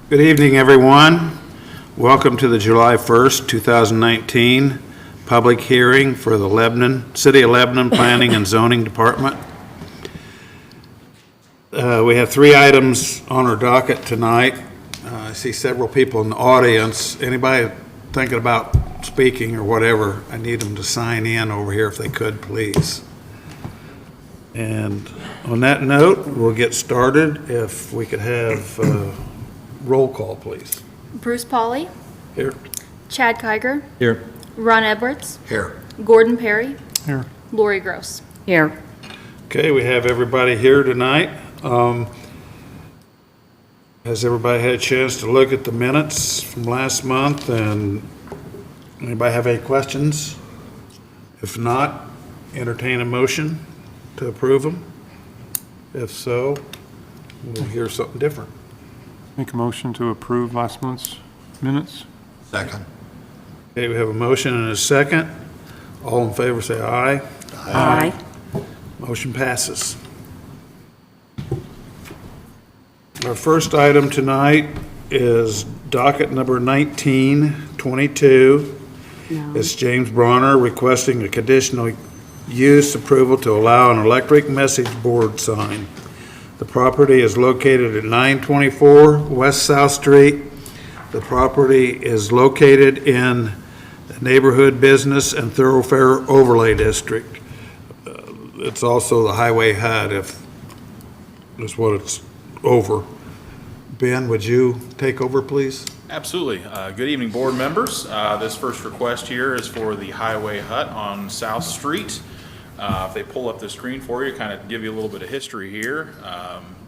Good evening, everyone. Welcome to the July 1st, 2019 public hearing for the City of Lebanon Planning and Zoning Department. We have 3 items on our docket tonight. I see several people in the audience. Anybody thinking about speaking or whatever, I need them to sign in over here if they could, please. And on that note, we'll get started. If we could have roll call, please. Bruce Pauley. Here. Chad Kiger. Here. Ron Edwards. Here. Gordon Perry. Here. Lori Gross. Here. Okay, we have everybody here tonight. Has everybody had a chance to look at the minutes from last month, and anybody have any questions? If not, entertain a motion to approve them. If so, we'll hear something different. Make a motion to approve last month's minutes. Second. Okay, we have a motion and a second. All in favor say aye. Aye. Motion Passes. Our first item tonight is docket number 1922. No. It's James Bronner requesting a conditional use approval to allow an electric message board sign. The property is located at 924 West South Street. The property is located in the Neighborhood Business and Thoroughfare Overlay District. It's also the Highway HUD, if is what it's over. Ben, would you take over, please? Absolutely. Good evening, board members. This first request here is for the Highway Hut on South Street. If they pull up the screen for you, kind of give you a little bit of history here.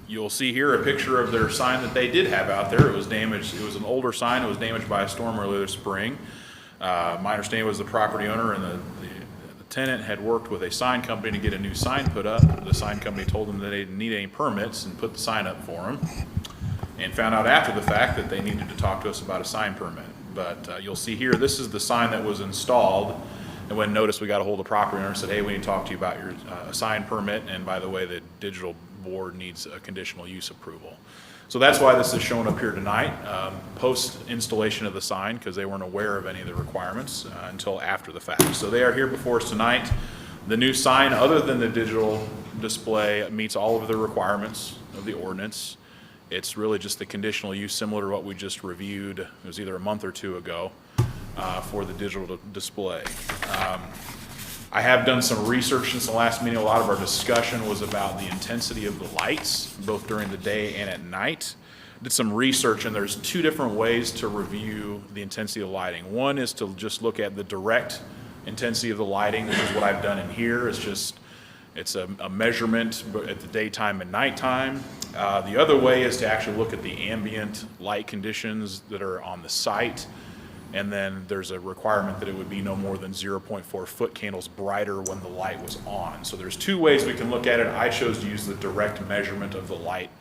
You'll see here a picture of their sign that they did have out there. It was damaged. It was an older sign. It was damaged by a storm earlier this spring. My understanding was the property owner and the tenant had worked with a sign company to get a new sign put up. The sign company told them that they didn't need any permits and put the sign up for them, and found out after the fact that they needed to talk to us about a sign permit. But you'll see here, this is the sign that was installed, and when noticed, we got a hold of the property owner and said, hey, we need to talk to you about your sign permit, and by the way, the digital board needs a conditional use approval. So that's why this is shown up here tonight, post installation of the sign, because they weren't aware of any of the requirements until after the fact. So they are here before us tonight. The new sign, other than the digital display, meets all of the requirements of the ordinance. It's really just the conditional use, similar to what we just reviewed. It was either a month or 2 ago for the digital display. I have done some research since the last meeting. A lot of our discussion was about the intensity of the lights, both during the day and at night. Did some research, and there's 2 different ways to review the intensity of lighting. One is to just look at the direct intensity of the lighting, which is what I've done in here. It's a measurement at the daytime and nighttime. The other way is to actually look at the ambient light conditions that are on the site, and then there's a requirement that it would be no more than 0.4 foot candles brighter when the light was on. So there's 2 ways we can look at it. I chose to use the direct measurement of the light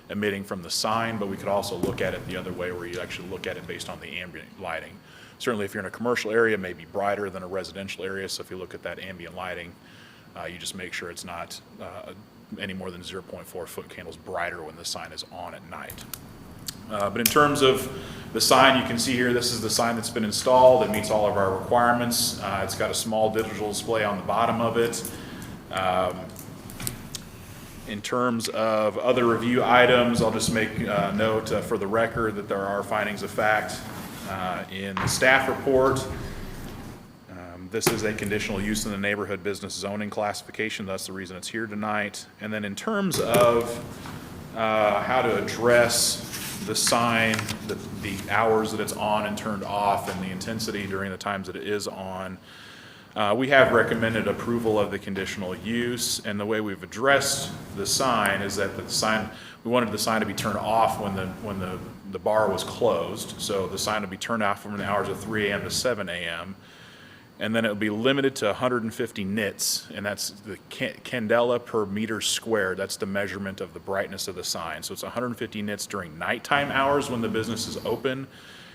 emitting from the sign, but we could also look at it the other way, where you actually look at it based on the ambient lighting. Certainly if you're in a commercial area, it may be brighter than a residential area, so if you look at that ambient lighting, you just make sure it's not any more than 0.4 foot candles brighter when the sign is on at night. But in terms of the sign, you can see here, this is the sign that's been installed. It meets all of our requirements. It's got a small digital display on the bottom of it. In terms of other review items, I'll just make note for the record that there are findings of fact in the staff report. This is a conditional use in the neighborhood business zoning classification. That's the reason it's here tonight. And then in terms of how to address the sign, the hours that it's on and turned off, and the intensity during the times that it is on, we have recommended approval of the conditional use. And the way we've addressed the sign is that we wanted the sign to be turned off when the bar was closed. So the sign would be turned off from the hours of 3 a.m. to 7 a.m. And then it would be limited to 150 nits, and that's the candela per meter squared. That's the measurement of the brightness of the sign. So it's 150 nits during nighttime hours when the business is open,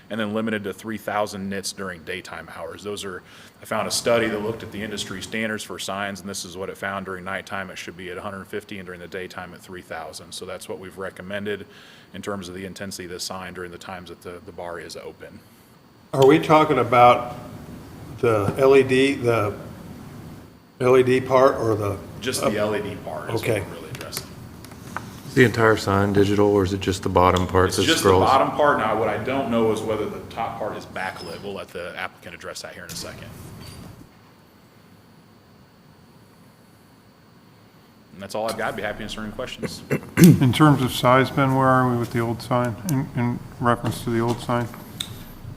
and then limited to 3,000 nits during daytime hours. I found a study that looked at the industry standards for signs, and this is what it found. During nighttime, it should be at 150, and during the daytime at 3,000. So that's what we've recommended in terms of the intensity of the sign during the times that the bar is open. Are we talking about the LED part or the? Just the LED part is what Okay. we're really addressing. The entire sign digital, or is it just the bottom part It's that just the scrolls? bottom part. Now, what I don't know is whether the top part is backlit. We'll let the applicant address that here in a second. And that's all I've got. I'd be happy to answer any questions. In terms of size, Ben, where are we with the old sign, in reference to the old sign?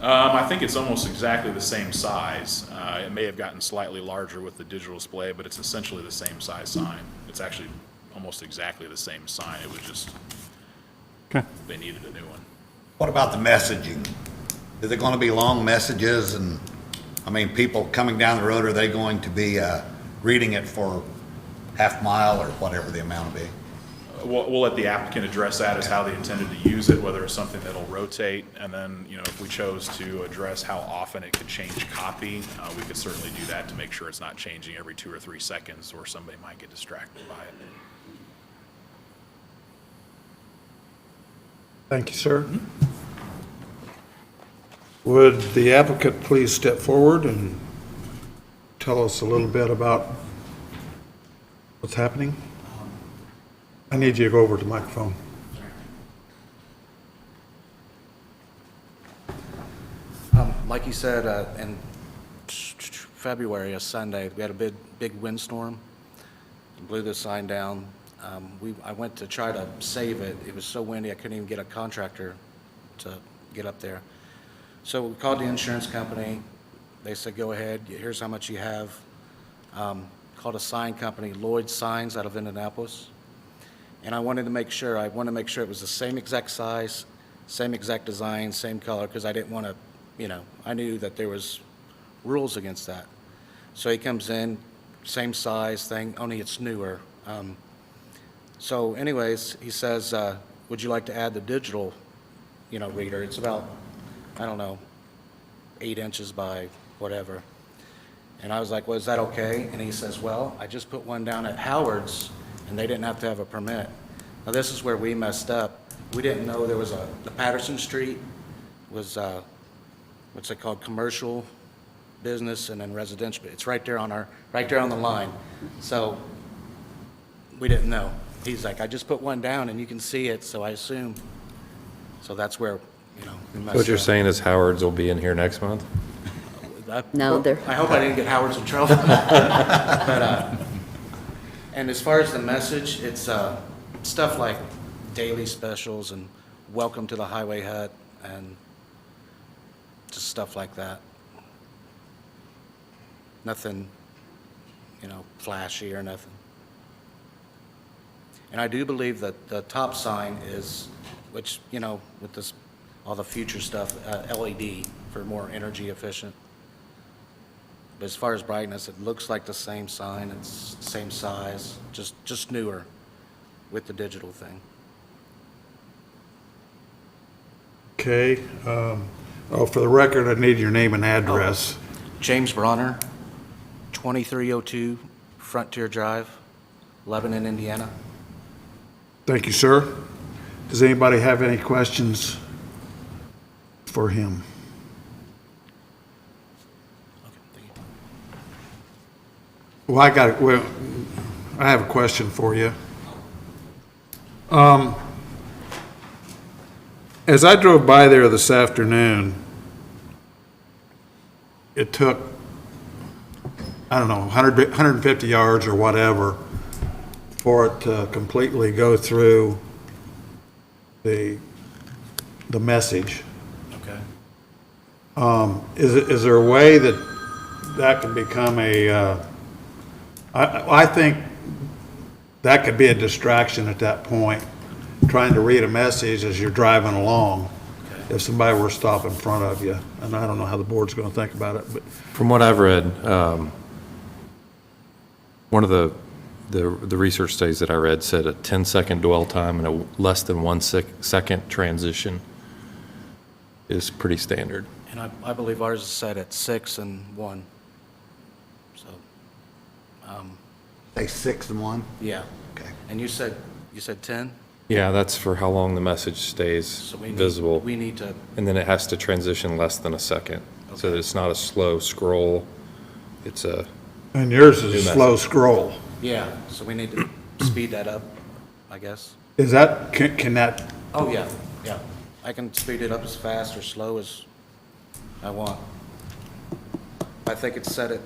I think it's almost exactly the same size. It may have gotten slightly larger with the digital display, but it's essentially the same size sign. It's actually almost exactly the same sign. It was just, Okay. they needed a new one. What about the messaging? Is it going to be long messages? And, I mean, people coming down the road, are they going to be reading it for half mile or whatever the amount will be? We'll let the applicant address that as how they intended to use it, whether it's something that'll rotate, and then, if we chose to address how often it could change copy, we could certainly do that to make sure it's not changing every 2 or 3 seconds, or somebody might get distracted by it. Thank you, sir. Would the applicant please step forward and tell us a little bit about what's happening? I need you to go over to the microphone. Like you said, in February, a Sunday, we had a big windstorm, blew the sign down. I went to try to save it. It was so windy, I couldn't even get a contractor to get up there. So we called the insurance company. They said, go ahead, here's how much you have. Called a sign company, Lloyd Signs, out of Indianapolis. And I wanted to make sure it was the same exact size, same exact design, same color, because I didn't want to, I knew that there was rules against that. So he comes in, same size thing, only it's newer. So anyways, he says, would you like to add the digital, reader? It's about, 8 inches by whatever. And I was like, well, is that okay? And he says, well, I just put one down at Howard's, and they didn't have to have a permit. Now, this is where we messed up. We didn't know there was the Patterson Street was, what's it called, commercial, business, and then residential. It's right there on the line. So we didn't know. He's like, I just put one down, and you can see it, so I assume. So that's where, we messed up. What you're saying is Howard's will be in here next month? No, they're. I hope I didn't get Howard's in trouble. But, and as far as the message, it's stuff like daily specials and welcome to the Highway Hut and just stuff like that. Nothing, flashy or nothing. And I do believe that the top sign is, which, with this, all the future stuff, LED for more energy efficient. But as far as brightness, it looks like the same sign, it's same size, just newer with the digital thing. Okay. For the record, I need your name and address. James Bronner, 2302 Frontier Drive, Lebanon, Indiana. Thank you, sir. Does anybody have any questions for him? Well, I have a question for you. As I drove by there this afternoon, it took, 150 yards or whatever for it to completely go through the message. Okay. Is there a way that can become I think that could be a distraction at that point, trying to read a message as you're driving along, if somebody were to stop in front of you. And I don't know how the board's going to think about it, but From what I've read, one of the research studies that I read said a 10-second dwell time and a less than 1 second transition is pretty standard. And I believe ours is set at 6 and 1. So, Say 6 and 1? yeah. Okay. And you said 10? Yeah, that's for how long the message stays So visible. we need to, And then it has to transition less than a second. So Okay. that it's not a slow scroll. It's a, And yours is New a slow message. scroll. yeah, so we need to speed that up, I guess. Is that, can that, Oh, yeah, yeah. I can speed it up as fast or slow as I want. I think it's set at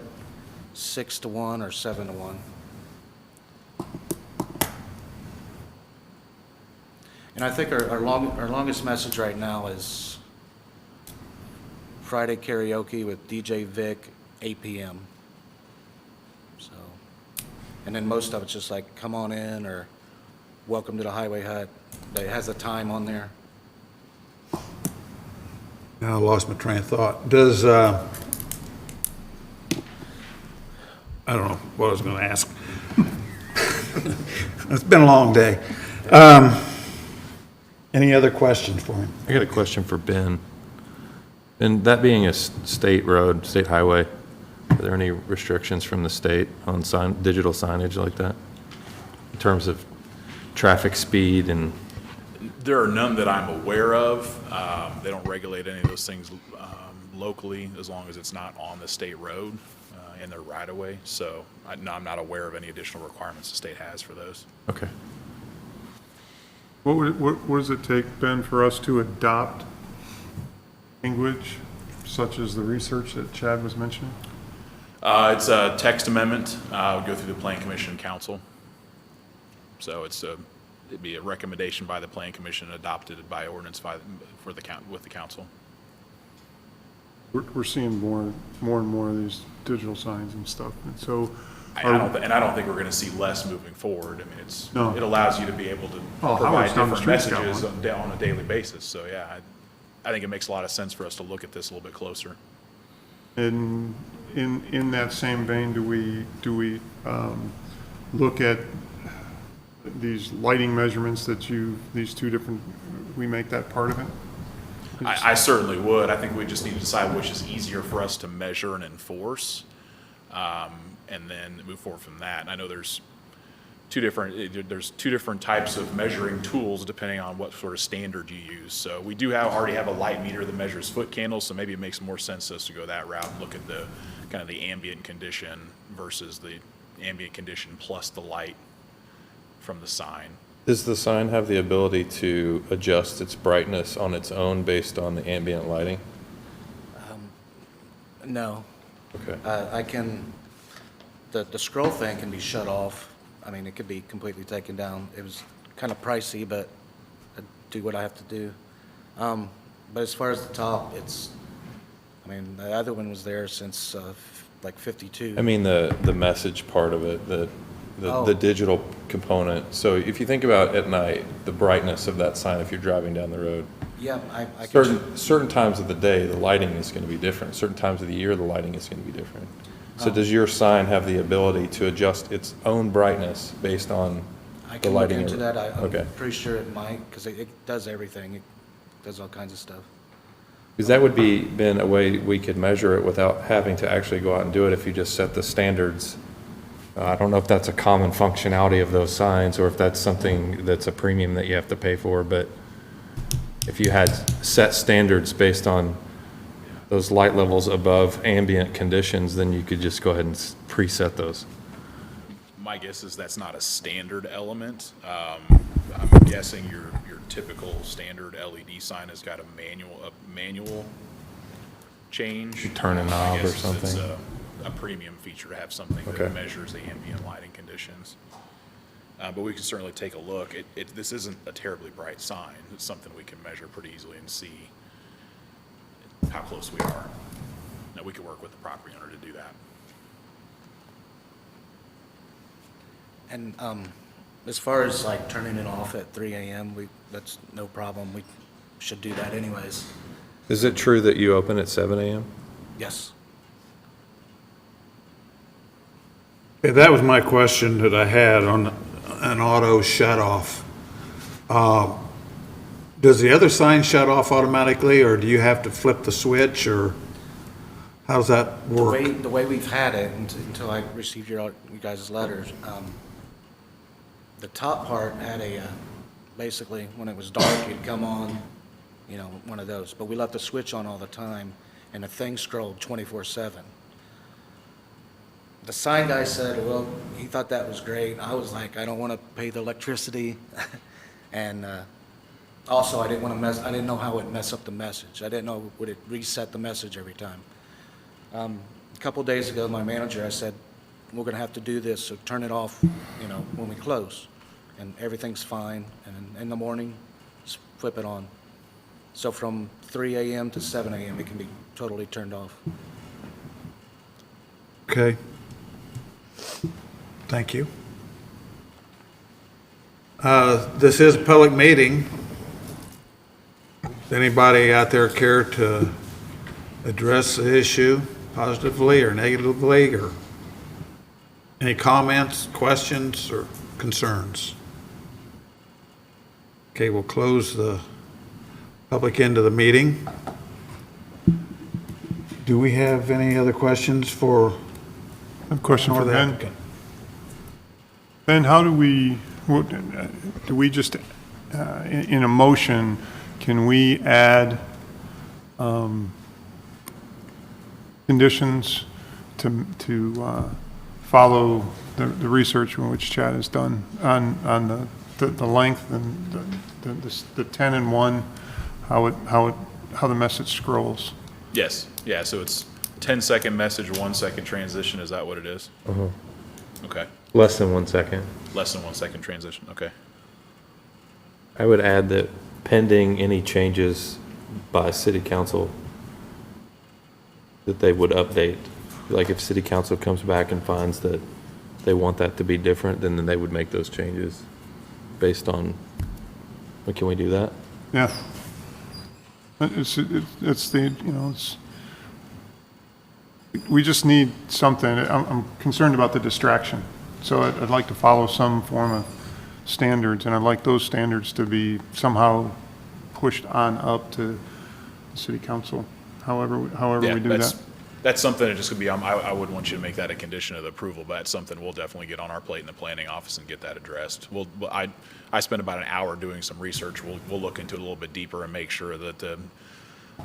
6 to 1 or 7 to 1. And I think our longest message right now is Friday karaoke with DJ Vic, 8 p.m. So, and then most of it's just like, come on in, or welcome to the Highway Hut. It has a time on there. now I lost my train of thought. Does, I don't know what I was gonna ask. It's been a long day. Any other questions for him? I got a question for Ben. And that being a state road, state highway, are there any restrictions from the state on digital signage like that? In terms of traffic speed and, There are none that I'm aware of. They don't regulate any of those things locally, as long as it's not on the state road in their right-of-way. So I'm not aware of any additional requirements the state has for those. okay. What does it take, Ben, for us to adopt language such as the research that Chad was mentioning? It's a text amendment, would go through the Plan Commission and Council. So it'd be a recommendation by the Plan Commission, adopted by ordinance with the council. We're seeing more and more of these digital signs and stuff, and so. I don't think we're gonna see less moving forward. I mean, No. it allows you to be able to Oh, provide Howard's down the different street's got messages on a daily basis. So, yeah, I think it makes a lot of sense for us to look at this a little bit closer. And in that same vein, do we look at these lighting measurements that these two different, we make that part of it? I certainly would. I think we just need to decide which is easier for us to measure and enforce, and then move forward from that. And I know there's two different types of measuring tools depending on what sort of standard you use. So we do already have a light meter that measures foot candles, so maybe it makes more sense to us to go that route and look at the kind of the ambient condition versus the ambient condition plus the light from the sign. Does the sign have the ability to adjust its brightness on its own based on the ambient lighting? No. Okay. I can, the scroll thing can be shut off. I mean, it could be completely taken down. It was kind of pricey, but I do what I have to do. But as far as the top, I mean, the other one was there since like 52. I mean, the message part of it, the Oh. digital component. So if you think about at night, the brightness of that sign, if you're driving down the road, Yeah, I can. certain times of the day, the lighting is going to be different. Certain times of the year, the lighting is going to be different. So does your sign have the ability to adjust its own brightness based on I the can look lighting? into that. I'm Okay. pretty sure it might, because it does everything. It does all kinds of stuff. Because that would been a way we could measure it without having to actually go out and do it if you just set the standards. I don't know if that's a common functionality of those signs or if that's something that's a premium that you have to pay for, but if you had set standards based on those light levels above ambient conditions, then you could just go ahead and preset those. My guess is that's not a standard element. I'm guessing your typical standard LED sign has got a manual change. You turn a knob I or guess it's something. a premium feature to have something Okay. that measures the ambient lighting conditions. But we can certainly take a look. This isn't a terribly bright sign. It's something we can measure pretty easily and see how close we are. Now, we could work with the property owner to do that. And as far as like turning it off at 3 a.m., that's no problem. We should do that anyways. Is it true that you open at 7 a.m.? Yes. Okay, that was my question that I had on an auto shut-off. Does the other sign shut off automatically, or do you have to flip the switch, or how's that work? The way we've had it until I received you guys' letters, the top part had basically, when it was dark, you'd come on, one of those. But we left the switch on all the time, and the thing scrolled 24/7. The sign guy said, well, he thought that was great. I was like, I don't want to pay the electricity. And also, I didn't know how it would mess up the message. I didn't know, would it reset the message every time? A couple days ago, my manager, I said, we're going to have to do this, so turn it off, when we close. And everything's fine, and in the morning, just flip it on. So from 3 a.m. to 7 a.m., it can be totally turned off. Okay. Thank you. This is a public meeting. Does anybody out there care to address the issue positively or negatively, or any comments, questions, or concerns? Okay, we'll close the public end of the meeting. Do we have any other questions for? I have a question for the Ben. applicant? Ben, how do we just, in a motion, can we add conditions to follow the research in which Chad has done on the length and the 10 and 1, how the message scrolls? Yes, yeah, so it's 10-second message, 1-second transition, is that what it is? Okay, Less than 1 second. less than 1-second transition, okay. I would add that pending any changes by city council, that they would update. Like if city council comes back and finds that they want that to be different, then they would make those changes based on, can we do that? Yeah. It's the, we just need something. I'm concerned about the distraction. So I'd like to follow some form of standards, and I'd like those standards to be somehow pushed on up to the city council, however Yeah, we do that. That's something that just could be, I wouldn't want you to make that a condition of the approval, but that's something we'll definitely get on our plate in the planning office and get that addressed. I spent about an hour doing some research. We'll look into it a little bit deeper and make sure that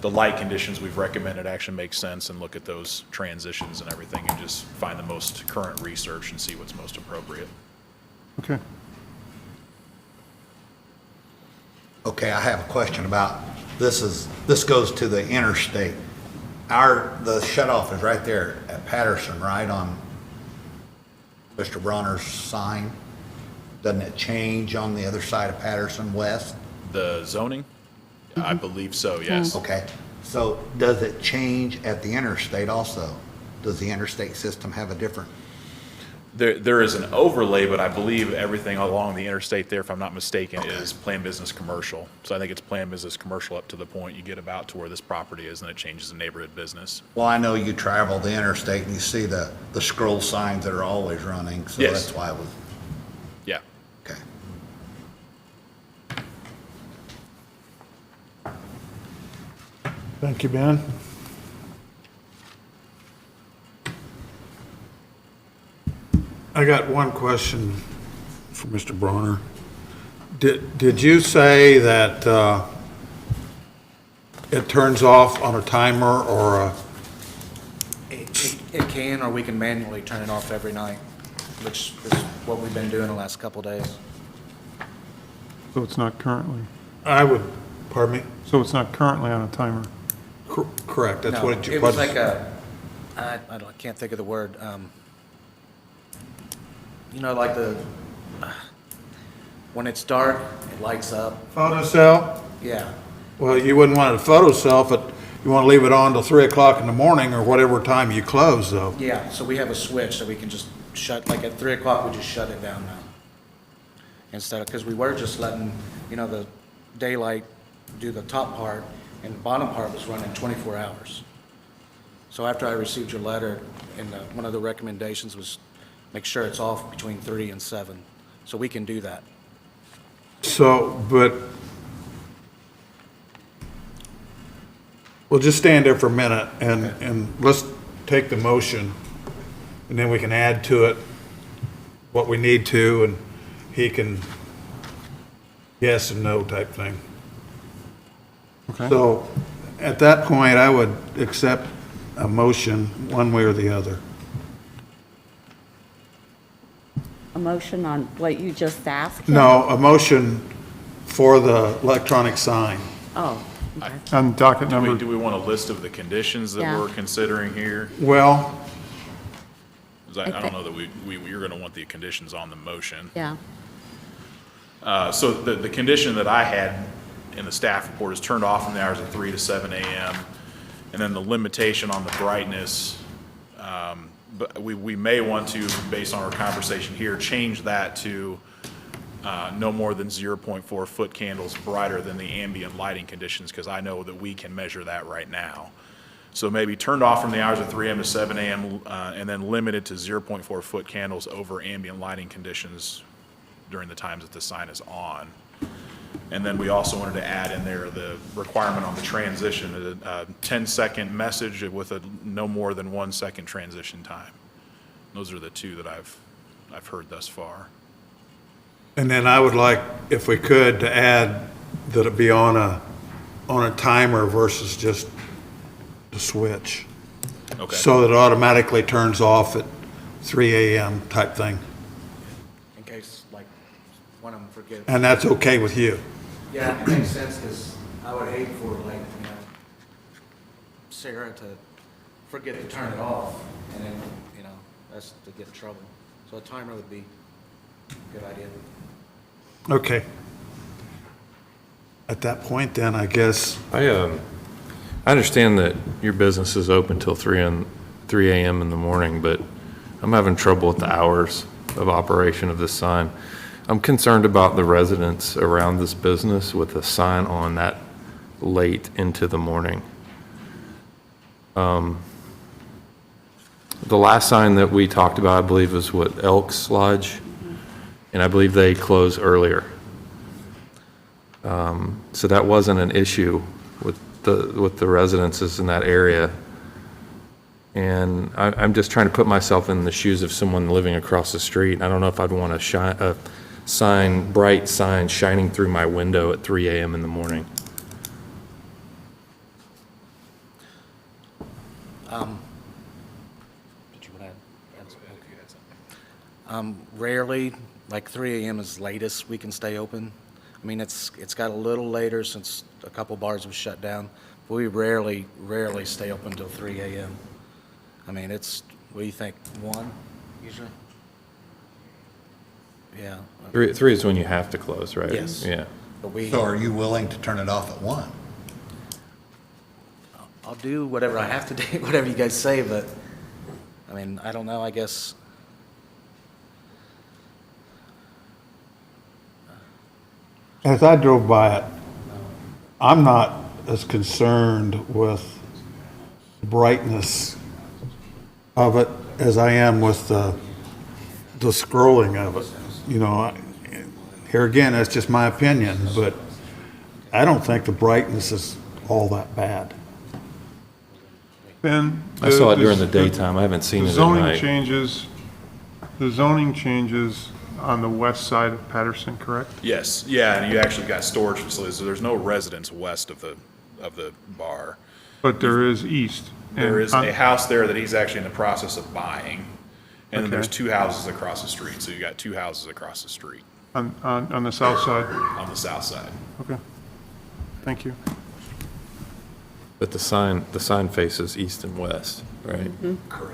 the light conditions we've recommended actually make sense, and look at those transitions and everything, and just find the most current research and see what's most appropriate. Okay. Okay, I have a question about, this goes to the interstate. The shut-off is right there at Patterson, right, on Mr. Bronner's sign? Doesn't it change on the other side of Patterson West? The zoning? I believe so, yes. Okay, so does it change at the interstate also? Does the interstate system have a different? There is an overlay, but I believe everything along the interstate there, if I'm not mistaken, is planned business commercial. So I think it's planned business commercial up to the point you get about to where this property is, and it changes to neighborhood business. Well, I know you travel the interstate and you see the scroll signs that are always running, so Yes. that's why I was, Yeah. okay. Thank you, Ben. I got one question for Mr. Bronner. Did you say that it turns off on a timer or a? It can, or we can manually turn it off every night, which is what we've been doing the last couple of days. So it's not currently, Pardon me? so it's not currently on a timer. Correct, that's No, what it was like I can't think of the word. Like when it's dark, it lights up. Photo cell? Yeah, Well, you wouldn't want it to photo cell, but you want to leave it on till 3 o'clock in the morning or whatever time you close, though. yeah, so we have a switch that we can just shut, like at 3 o'clock, we just shut it down now. Instead of, because we were just letting, the daylight do the top part, and the bottom part was running 24 hours. So after I received your letter, and one of the recommendations was make sure it's off between 3 and 7, so we can do that. So, but Well, just stand there for a minute and let's take the motion, and then we can add to it what we need to, and he can yes and no type thing. Okay. So at that point, I would accept a motion one way or the other. A motion on what you just asked? No, a motion for the electronic sign. Oh, okay. On docket Do we, number, do we want a list of the conditions that Yeah. we're considering here? Well, 'Cause I don't know that you're gonna want the conditions on the motion. Yeah. So the condition that I had in the staff report is turned off from the hours of 3 to 7 a.m. And then the limitation on the brightness, but we may want to, based on our conversation here, change that to no more than 0.4 foot candles brighter than the ambient lighting conditions, because I know that we can measure that right now. So maybe turned off from the hours of 3 a.m. to 7 a.m. And then limited to 0.4 foot candles over ambient lighting conditions during the times that the sign is on. And then we also wanted to add in there the requirement on the transition, a 10-second message with a no more than 1 second transition time. Those are the two that I've heard thus far. and then I would like, if we could, to add that it be on a timer versus just the switch. Okay. So that it automatically turns off at 3 a.m. type thing. In case, like, one of them forgets. And that's okay with you? Yeah, it makes sense, because I would hate for, like, Sarah to forget to turn it off, and then, us to get in trouble. So a timer would be a good idea. Okay. At that point, then, I guess, I understand that your business is open till 3 a.m. in the morning, but I'm having trouble with the hours of operation of this sign. I'm concerned about the residents around this business with a sign on that late into the morning. The last sign that we talked about, I believe, was what, Elks Lodge? And I believe they close earlier. So that wasn't an issue with the residences in that area. And I'm just trying to put myself in the shoes of someone living across the street. I don't know if I'd want a bright sign shining through my window at 3 a.m. in the morning. Did you want to add? Rarely, like 3 a.m. is latest we can stay open. I mean, it's got a little later since a couple bars have shut down, but we rarely stay open until 3 a.m. I mean, what do you think, 1 usually? Yeah. 3 is when you have to close, right? Yes. Yeah. But So are you willing to turn it off at 1? I'll do whatever I have to do, whatever you guys say, but, I mean, I don't know, I guess. as I drove by it, I'm not as concerned with brightness of it as I am with the scrolling of it. Here again, that's just my opinion, but I don't think the brightness is all that bad. Ben? I saw it during the daytime. I haven't seen The it at zoning night. changes on the west side of Patterson, correct? Yes, yeah, and you actually got storage facilities, so there's no residence west of the bar. But there is east. There And is on- a house there that he's actually in the process of buying, and then there's Okay. 2 houses across the street, so you got 2 houses across the street On the south side? on the south side. Okay. Thank you. But the sign faces east and west, right?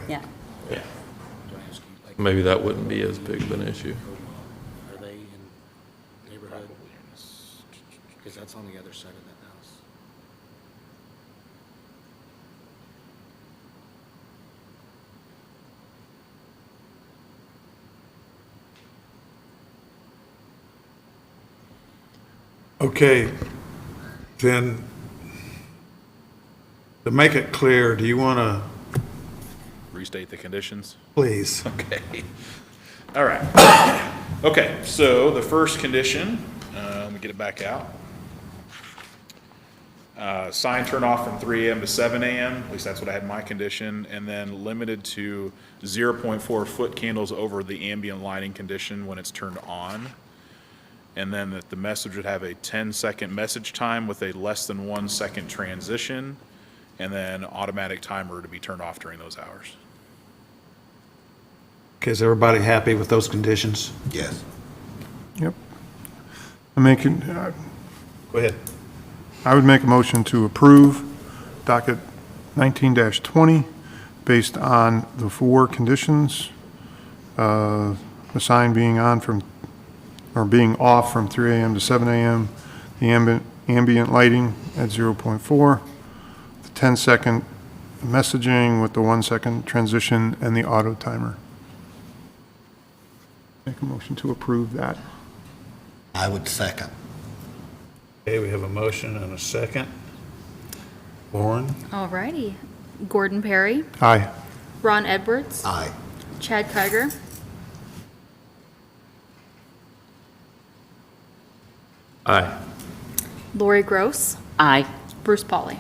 Yeah. Yeah. Do I ask you, like, Maybe that wouldn't be as big of an issue. are they in neighborhood? Because that's on the other side of that house. Okay, then, to make it clear, do you want to, Restate the conditions? please? Okay. All right. Okay, so the first condition, let me get it back out. Sign turn off from 3 AM to 7 AM, at least that's what I had in my condition, and then limited to 0.4 foot candles over the ambient lighting condition when it's turned on. And then that the message would have a 10-second message time with a less than 1 second transition, and then automatic timer to be turned off during those hours. Okay, is everybody happy with those conditions? Yes. Yep. I'm making, Go ahead. I would make a motion to approve docket 19-20 based on the 4 conditions. The sign being on from, or being off from 3 AM to 7 AM, the ambient lighting at 0.4, the 10-second messaging with the 1 second transition, and the auto timer. Make a motion to approve that. I would second. Okay, we have a motion and a second. Lauren? All righty. Gordon Perry, Aye. Ron Edwards, Aye. Chad Kiger, Aye. Lori Gross, Aye. Bruce Pauly.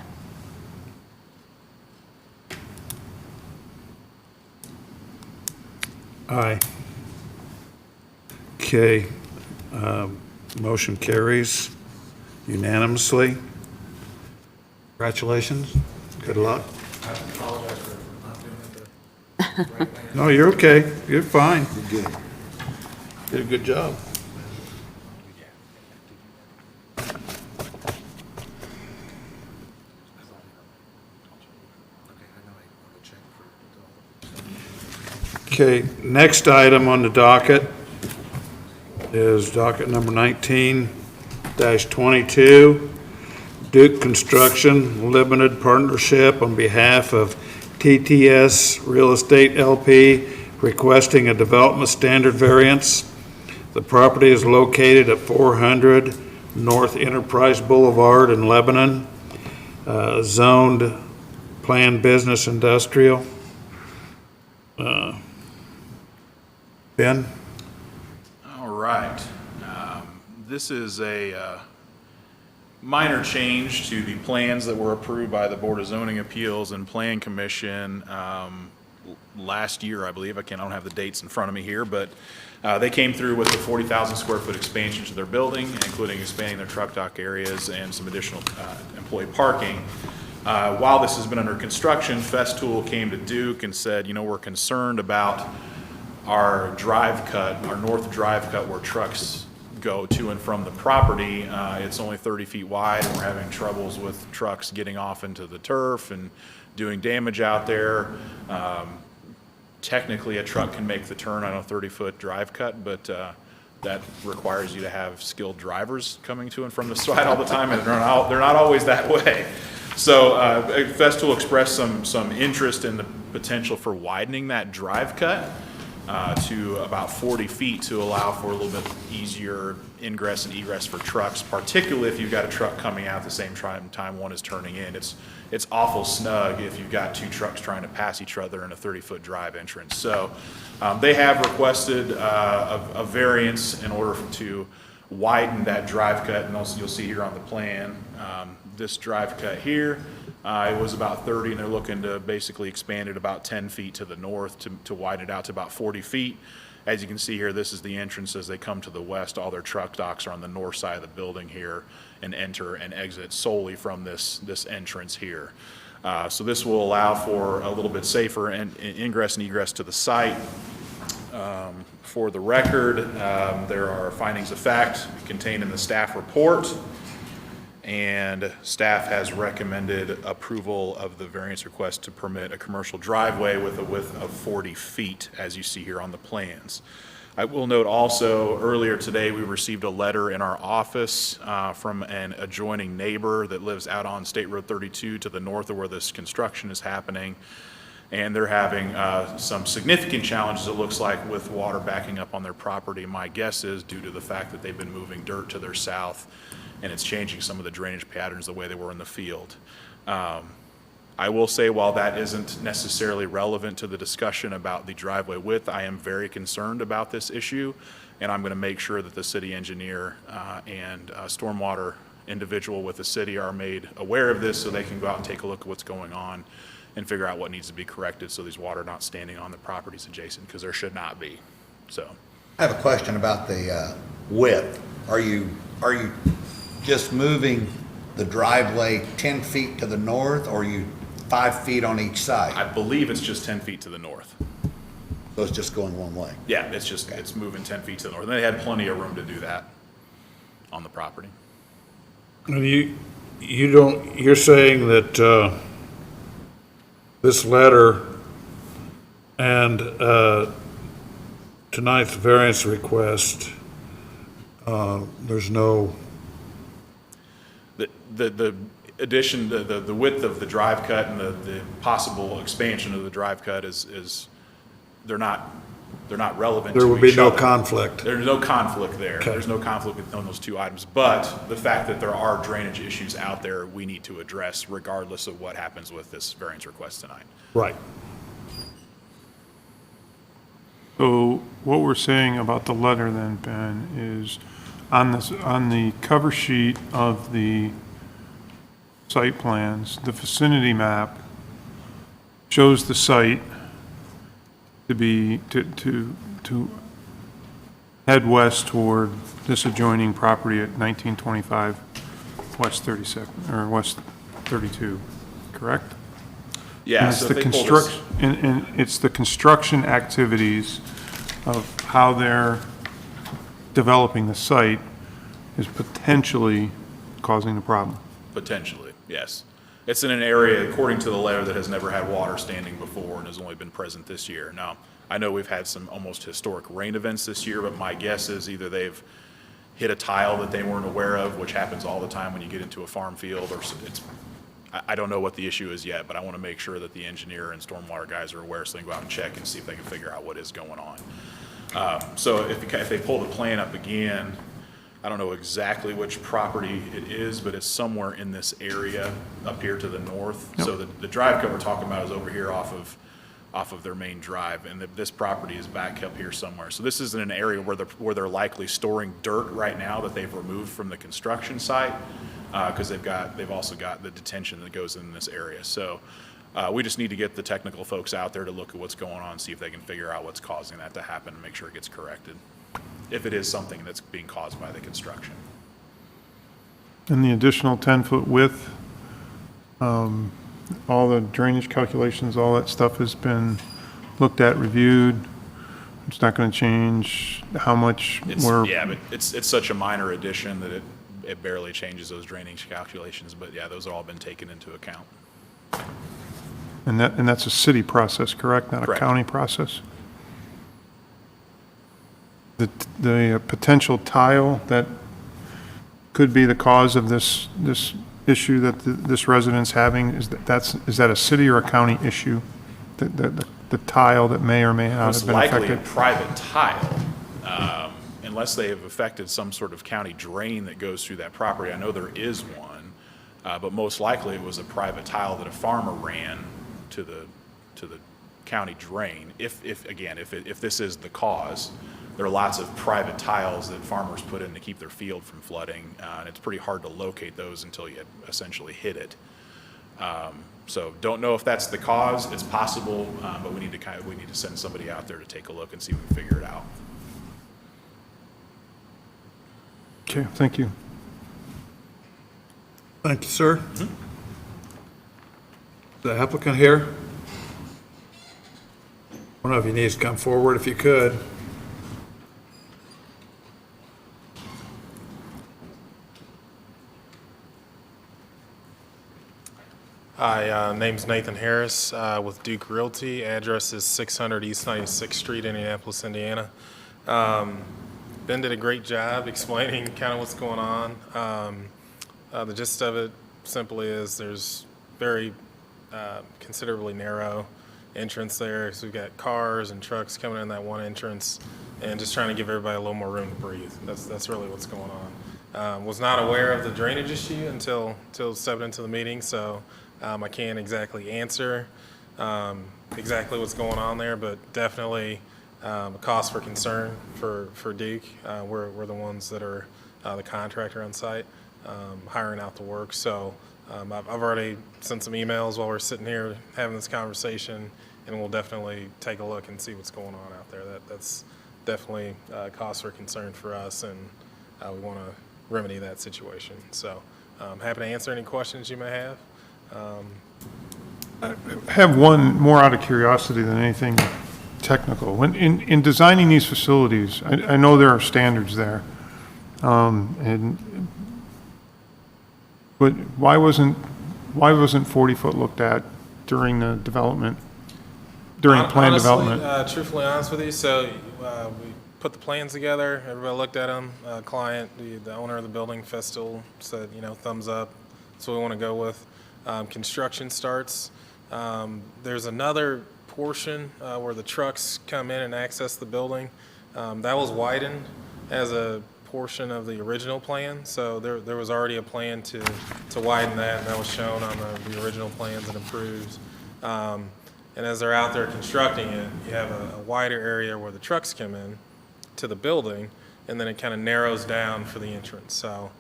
Aye. Okay, motion carries unanimously. Congratulations. Good luck. No, you're okay. You're fine. You're good. Did a good job. Okay, next item on the docket is docket number 19-22. Duke Construction Limited Partnership on behalf of TTS Real Estate LP requesting a development standard variance. The property is located at 400 North Enterprise Boulevard in Lebanon, zoned planned business industrial. Ben? All right. This is a minor change to the plans that were approved by the Board of Zoning Appeals and Plan Commission last year, I believe. I don't have the dates in front of me here, but they came through with a 40,000 square foot expansion to their building, including expanding their truck dock areas and some additional employee parking. While this has been under construction, Festool came to Duke and said, you know, we're concerned about our drive cut, our north drive cut where trucks go to and from the property. It's only 30 feet wide, and we're having troubles with trucks getting off into the turf and doing damage out there. Technically, a truck can make the turn on a 30-foot drive cut, but that requires you to have skilled drivers coming to and from the site all the time, and they're not always that way. So Festool expressed some interest in the potential for widening that drive cut to about 40 feet to allow for a little bit easier ingress and egress for trucks, particularly if you've got a truck coming out at the same time one is turning in. It's awful snug if you've got 2 trucks trying to pass each other in a 30-foot drive entrance. So they have requested a variance in order to widen that drive cut, and also you'll see here on the plan, this drive cut here, it was about 30, and they're looking to basically expand it about 10 feet to the north to widen it out to about 40 feet. As you can see here, this is the entrance as they come to the west. All their truck docks are on the north side of the building here and enter and exit solely from this entrance here. So this will allow for a little bit safer ingress and egress to the site. For the record, there are findings of fact contained in the staff report, and staff has recommended approval of the variance request to permit a commercial driveway with a width of 40 feet, as you see here on the plans. I will note also, earlier today, we received a letter in our office from an adjoining neighbor that lives out on State Road 32 to the north of where this construction is happening. And they're having some significant challenges, it looks like, with water backing up on their property. My guess is due to the fact that they've been moving dirt to their south, and it's changing some of the drainage patterns the way they were in the field. I will say, while that isn't necessarily relevant to the discussion about the driveway width, I am very concerned about this issue, and I'm going to make sure that the city engineer and stormwater individual with the city are made aware of this so they can go out and take a look at what's going on and figure out what needs to be corrected so these water not standing on the properties adjacent, because there should not be, so. I have a question about the width. Are you just moving the driveway 10 feet to the north, or are you 5 feet on each side? I believe it's just 10 feet to the north. So it's just going one way? Yeah, it's moving 10 feet to the north. And they had plenty of room to do that on the property. And you're saying that this letter and tonight's variance request, there's no, The addition, the width of the drive cut and the possible expansion of the drive cut is they're not relevant to each there other. would be no conflict. There's no conflict there. Okay. There's no conflict on those two items. But the fact that there are drainage issues out there, we need to address regardless of what happens with this variance request tonight. Right. So what we're saying about the letter then, Ben, is on the cover sheet of the site plans, the vicinity map shows the site to be, to head west toward this adjoining property at 1925 West 32nd, or West 32, correct? Yeah, And it's so the if they pull this, construction, and it's the construction activities of how they're developing the site is potentially causing the problem. potentially, yes. It's in an area, according to the letter, that has never had water standing before and has only been present this year. Now, I know we've had some almost historic rain events this year, but my guess is either they've hit a tile that they weren't aware of, which happens all the time when you get into a farm field, or it's, I don't know what the issue is yet, but I want to make sure that the engineer and stormwater guys are aware so they can go out and check and see if they can figure out what is going on. So if they pull the plan up again, I don't know exactly which property it is, but it's somewhere in this area up here to the north. So the drive cut we're talking about is over here off of their main drive, and this property is back up here somewhere. So this is in an area where they're likely storing dirt right now that they've removed from the construction site, because they've also got the detention that goes in this area. So we just need to get the technical folks out there to look at what's going on, see if they can figure out what's causing that to happen, and make sure it gets corrected, if it is something that's being caused by the construction. And the additional 10-foot width, all the drainage calculations, all that stuff has been looked at, reviewed. It's not going to change how much Yeah, but it's such a minor addition that it barely changes those drainage calculations, but yeah, those have all been taken into account. And that's a city process, correct? Not a Correct. county process? The potential tile that could be the cause of this issue that this resident's having, is that a city or a county issue? The tile that may or may not Most have been likely a affected? private tile, unless they have affected some sort of county drain that goes through that property. I know there is one, but most likely it was a private tile that a farmer ran to the county drain. If this is the cause, there are lots of private tiles that farmers put in to keep their field from flooding, and it's pretty hard to locate those until you essentially hit it. So don't know if that's the cause. It's possible, but we need to send somebody out there to take a look and see if we can figure it out. Okay, thank you. Thank you, sir. The applicant here? I don't know if he needs to come forward if you could. Hi, name's Nathan Harris with Duke Realty. Address is 600 East 96th Street, Indianapolis, Indiana. Ben did a great job explaining kind of what's going on. The gist of it simply is there's very considerably narrow entrance there. So we've got cars and trucks coming in that one entrance and just trying to give everybody a little more room to breathe. That's really what's going on. Was not aware of the drainage issue until stepping into the meeting, so I can't exactly answer exactly what's going on there, but definitely a cause for concern for Duke. We're the ones that are the contractor on site. hiring out the work. So I've already sent some emails while we're sitting here having this conversation, and we'll definitely take a look and see what's going on out there. That's definitely cause for concern for us, and we want to remedy that situation. So happy to answer any questions you may have. I have one more out of curiosity than anything technical. When, in designing these facilities, I know there are standards there. But why wasn't 40-foot looked at during the development, during plan development? Truthfully honest with you, so we put the plans together, everybody looked at them, client, the owner of the building, Festal, said, thumbs up, that's what we want to go with. Construction starts. There's another portion where the trucks come in and access the building. That was widened as a portion of the original plan, so there was already a plan to widen that, and that was shown on the original plans and approved. And as they're out there constructing it, you have a wider area where the trucks come in to the building, and then it kind of narrows down for the entrance. So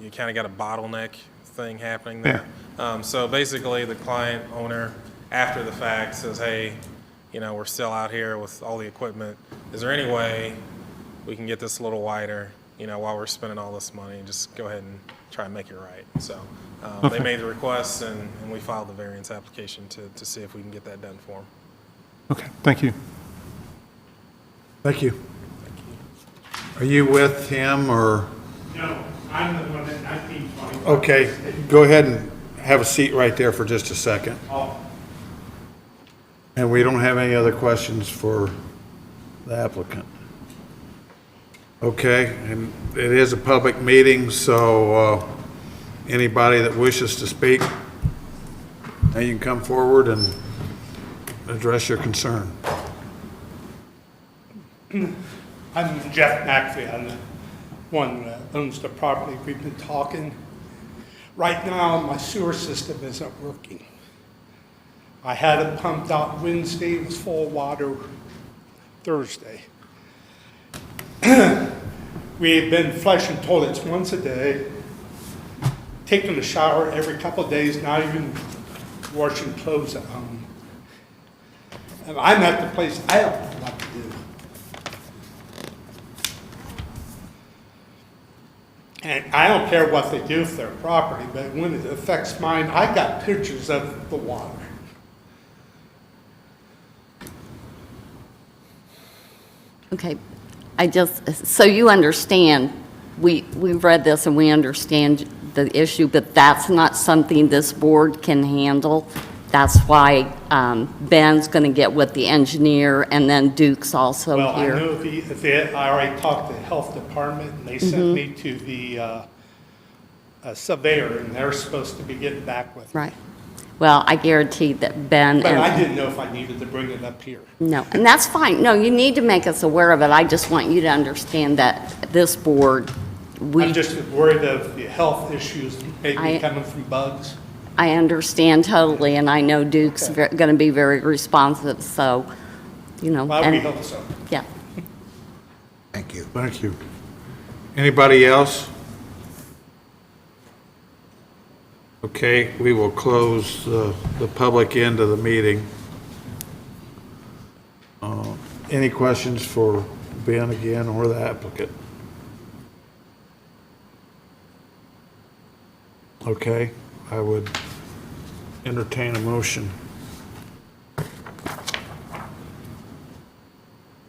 you kind of got a bottleneck thing happening there. So basically, the client owner, after the fact, says, hey, we're still out here with all the equipment. Is there any way we can get this a little wider, while we're spending all this money, and just go ahead and try and make it right? So they made the request, and we filed the variance application to see if we can get that done for them. Okay, thank you. Thank you. Are you with him, or? No, I'm the one at 1920. Okay, go ahead and have a seat right there for just a second. Oh, And we don't have any other questions for the applicant. Okay, and it is a public meeting, so anybody that wishes to speak, now you can come forward and address your concern. I'm Jeff McAfee. I'm the one that owns the property. We've been talking. Right now, my sewer system isn't working. I had it pumped out Wednesday. It was full of water Thursday. We've been flushing toilets once a day, taking a shower every couple of days, not even washing clothes at home. And I'm at the place, I don't know what to do. And I don't care what they do with their property, but when it affects mine, I got pictures of the water. Okay, so you understand, we've read this and we understand the issue, but that's not something this board can handle. That's why Ben's going to get with the engineer, and then Duke's also Well, here. I know I already talked to the health department, and they sent me to the surveyor, and they're supposed to be getting back with me. Right. Well, I guarantee that Ben But and... I didn't know if I needed to bring it up here. No, and that's fine. No, you need to make us aware of it. I just want you to understand that this board, I'm just worried of the health issues maybe coming from bugs. I understand totally, and I know Duke's going to be very responsive, so, Well, we and- hope so. yeah. Thank you. Thank you. Anybody else? Okay, we will close the public end of the meeting. Any questions for Ben again or the applicant? Okay, I would entertain a motion.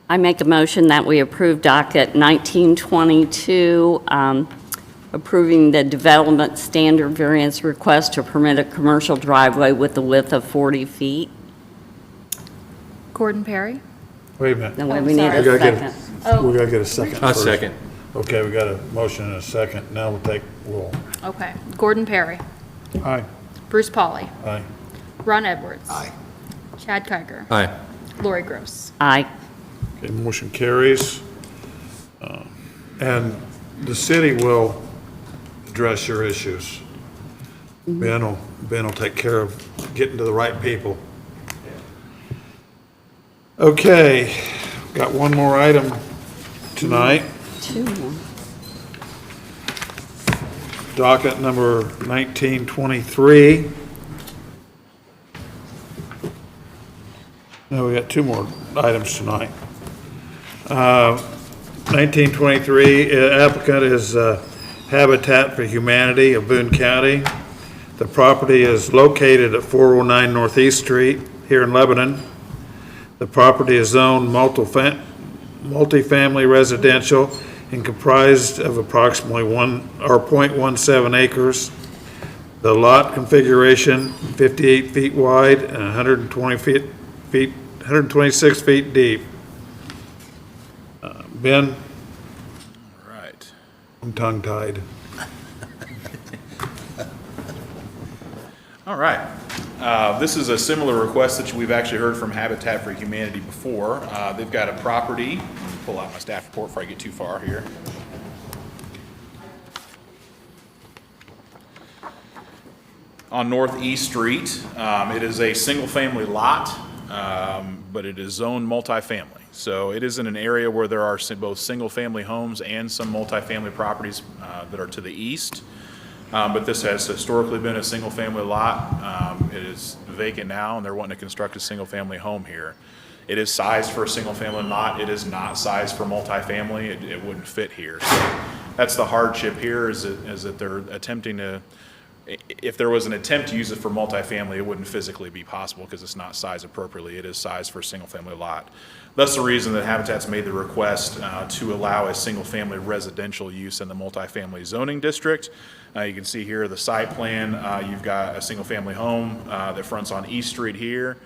I make a motion that we approve docket 1922, approving the development standard variance request to permit a commercial driveway with a width of 40 feet. Gordon Perry. Wait a minute. No, we need a We gotta get second. We gotta get a second A first. second. Okay, we got a motion and a second. Now we'll take roll. Okay. Gordon Perry. Aye. Bruce Pauly. Aye. Ron Edwards. Aye. Chad Kiger. Aye. Lori Gross. Aye. Okay, motion carries. And the city will address your issues. Ben will take care of getting to the right people. Okay, got one more item tonight. Two more. docket number 1923. No, we got two more items tonight. 1923, applicant is Habitat for Humanity of Boone County. The property is located at 409 Northeast Street here in Lebanon. The property is zoned multifamily residential and comprised of approximately 0.17 acres. The lot configuration, 58 feet wide and 126 feet deep. Ben, All right. I'm tongue-tied. All right. This is a similar request that we've actually heard from Habitat for Humanity before. They've got a property, let me pull out my staff report before I get too far here. On Northeast Street, it is a single-family lot, but it is zoned multifamily. So it is in an area where there are both single-family homes and some multifamily properties that are to the east. But this has historically been a single-family lot. It is vacant now, and they're wanting to construct a single-family home here. It is sized for a single-family lot. It is not sized for multifamily. It wouldn't fit here. So that's the hardship here is that they're attempting to, if there was an attempt to use it for multifamily, it wouldn't physically be possible because it's not sized appropriately. It is sized for a single-family lot. That's the reason that Habitat's made the request to allow a single-family residential use in the multifamily zoning district. You can see here the site plan. You've got a single-family home that fronts on East Street here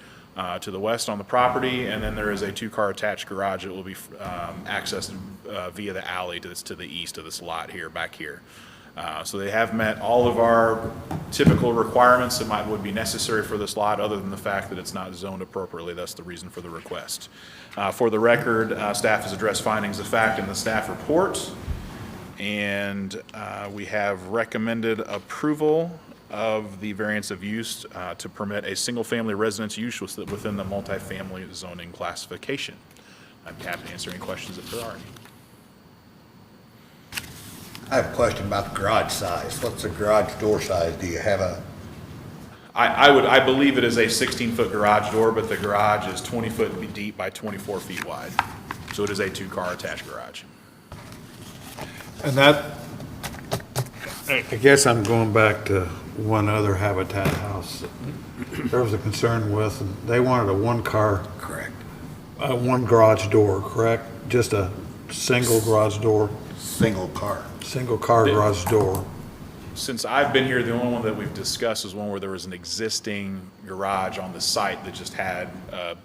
to the west on the property, and then there is a two-car attached garage that will be accessed via the alley that's to the east of this lot here, back here. So they have met all of our typical requirements that would be necessary for this lot, other than the fact that it's not zoned appropriately. That's the reason for the request. For the record, staff has addressed findings of fact in the staff report, and we have recommended approval of the variance of use to permit a single-family residence use within the multifamily zoning classification. I'm happy to answer any questions if there are any. I have a question about the garage size. What's the garage door size? Do you have a, I believe it is a 16-foot garage door, but the garage is 20 foot deep by 24 feet wide. So it is a two-car attached garage. And that, I guess I'm going back to one other Habitat house that there was a concern with, and they wanted a one-car, correct, one garage door, correct? Just a single garage door, single car? single car garage door. Since I've been here, the only one that we've discussed is one where there was an existing garage on the site that just had a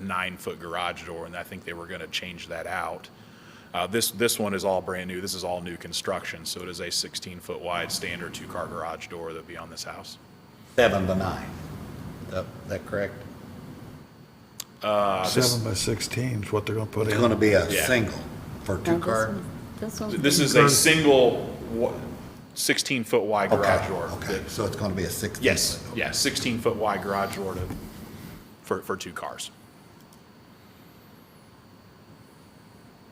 9-foot garage door, and I think they were going to change that out. This one is all brand new. This is all new construction, so it is a 16-foot wide standard two-car garage door that'd be on this house. 7 to 9. Is that correct? 7 by 16 is what they're gonna put It's in. gonna be a Yeah. single for two car? This is a single 16-foot wide garage Okay, door. okay, so it's gonna be a 16. Yes, yeah, 16-foot wide garage door for two cars.